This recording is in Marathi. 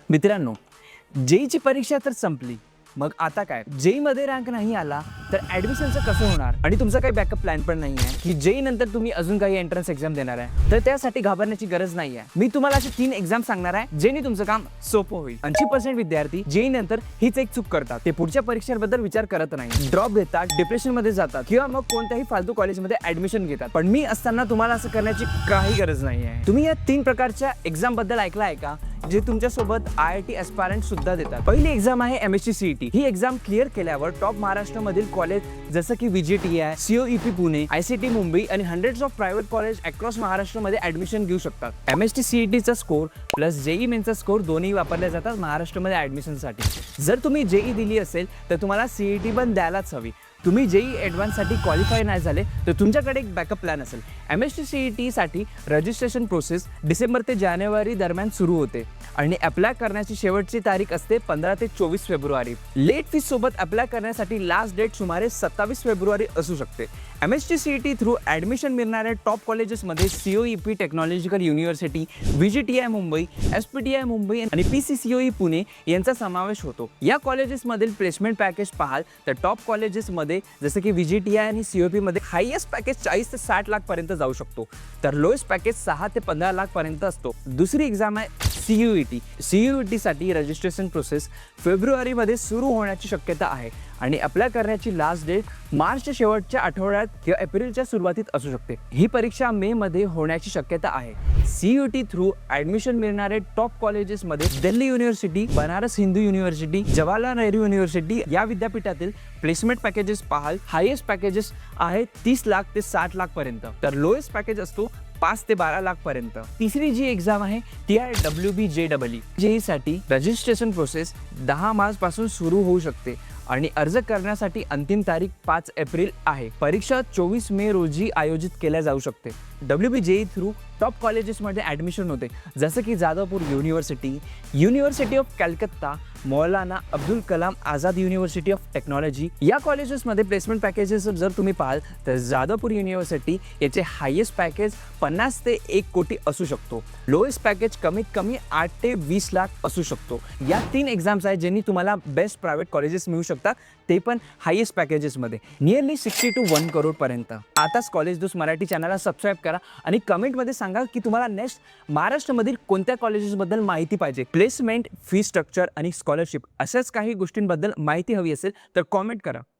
मित्रांनो, जेईची परीक्षा तर संपली. मग आता काय? जेईमध्ये रँक नाही आला तर ॲडमिशनचं कसं होणार? आणि तुमचा काही बॅकअप प्लॅन पण नाही आहे की जेई नंतर तुम्ही अजून काही एंट्रन्स एक्झाम देणार आहे, तर त्यासाठी घाबरण्याची गरज नाही आहे. मी तुम्हाला असे 3 एक्झाम सांगणार आहे जेणे तुमचं काम सोपं होईल. 80% विद्यार्थी जेई नंतर हीच एक चूक करतात. ते पुढच्या परीक्षेबद्दल विचार करत नाही, ड्रॉप घेतात, डिप्रेशनमध्ये जातात किंवा मग कोणत्याही फालतू कॉलेजमध्ये ॲडमिशन घेतात. पण मी असताना तुम्हाला असं करण्याची काही गरज नाही आहे. तुम्ही या 3 प्रकारच्या एक्झाम बद्दल ऐकलं आहे का, जे तुमच्यासोबत IIT एस्पायरंट सुद्धा देतात? पहिली एक्झाम आहे MSc CET. ही एक्झाम क्लिअर केल्यावर टॉप महाराष्ट्रामधील कॉलेज जसं की VJTI, COEP Pune, ICT Mumbai आणि hundreds of private college across महाराष्ट्रामध्ये ॲडमिशन घेऊ शकतात. MSc CETचा स्कोर प्लस जेई मेनचा स्कोर दोन्ही वापरले जातात महाराष्ट्रामध्ये ॲडमिशनसाठी. जर तुम्ही जेई दिली असेल तर तुम्हाला CET पण द्यायलाच हवी. तुम्ही जेई ॲडव्हान्ससाठी क्वालिफाय नाही झाले तर तुमच्याकडे एक बॅकअप प्लॅन असेल. MSc CET साठी रजिस्ट्रेशन प्रोसेस डिसेंबर ते जानेवारी दरम्यान सुरू होते आणि अप्लाय करण्याची शेवटची तारीख असते 15 ते 24 फेब्रुवारी. लेट फीस सोबत अप्लाय करण्यासाठी लास्ट डेट सुमारे 27 फेब्रुवारी असू शकते. MSc CET थ्रू ॲडमिशन मिळणाऱ्या टॉप कॉलेजेसमध्ये COEP technological university, VJTI Mumbai, SPTI Mumbai आणि PCCOE पुणे यांचा समावेश होतो. या कॉलेजेसमधील प्लेसमेंट पॅकेज पाहाल तर टॉप कॉलेजेसमध्ये जसे की VJTI आणि COEP मध्ये हायेस्ट पॅकेज 40 ते 60 लाख पर्यंत जाऊ शकतो, तर लोएस्ट पॅकेज 6 ते 15 लाख पर्यंत असतो. दुसरी एक्झाम आहे CUET. CUET साठी रजिस्ट्रेशन प्रोसेस फेब्रुवारीमध्ये सुरू होण्याची शक्यता आहे आणि अप्लाय करण्याची लास्ट डेट मार्चच्या शेवटच्या आठवड्यात किंवा एप्रिलच्या सुरुवातीत असू शकते. ही परीक्षा मे मध्ये होण्याची शक्यता आहे. CUET थ्रू ॲडमिशन मिळणारे टॉप कॉलेजेसमध्ये Delhi university, Banaras Hindu university, Jawaharlal Nehru university या विद्यापीठातील प्लेसमेंट पॅकेजेस पाहाल. हायेस्ट पॅकेजेस आहेत 30 लाख ते 60 लाख पर्यंत, तर लोएस्ट पॅकेज असतो 5 ते 12 लाख पर्यंत. तिसरी जी एक्झाम आहे ती आहे WBJEE. जेईसाठी रजिस्ट्रेशन प्रोसेस 10 मार्च पासून सुरू होऊ शकते आणि अर्ज करण्यासाठी अंतिम तारीख 5 एप्रिल आहे. परीक्षा 24 मे रोजी आयोजित केल्या जाऊ शकते. WBJEE थ्रू टॉप कॉलेजेसमध्ये ॲडमिशन होते जसं की Jadavpur university, university of Calcutta, Maulana Abdul Kalam Azad university of technology या कॉलेजेसमध्ये प्लेसमेंट पॅकेजेस जर तुम्ही पाहाल तर जाधवपूर युनिव्हर्सिटी याचे हायेस्ट पॅकेज 50 ते 1 कोटी असू शकतो. लोएस्ट पॅकेज कमीत कमी 8 ते 20 लाख असू शकतो. या 3 एक्झाम्स आहेत ज्यांनी तुम्हाला बेस्ट प्रायव्हेट कॉलेजेस मिळू शकतात, ते पण हायेस्ट पॅकेजेसमध्ये नियरली 60 to 1 करोड पर्यंत. आताच कॉलेज दोस्त मराठी चॅनलला सबस्क्राईब करा आणि कमेंटमध्ये सांगा की तुम्हाला नेक्स्ट महाराष्ट्रामधील कोणत्या कॉलेजेसबद्दल माहिती पाहिजे. प्लेसमेंट, फी स्ट्रक्चर आणि स्कॉलरशिप अशाच काही गोष्टींबद्दल माहिती हवी असेल तर कॉमेंट करा.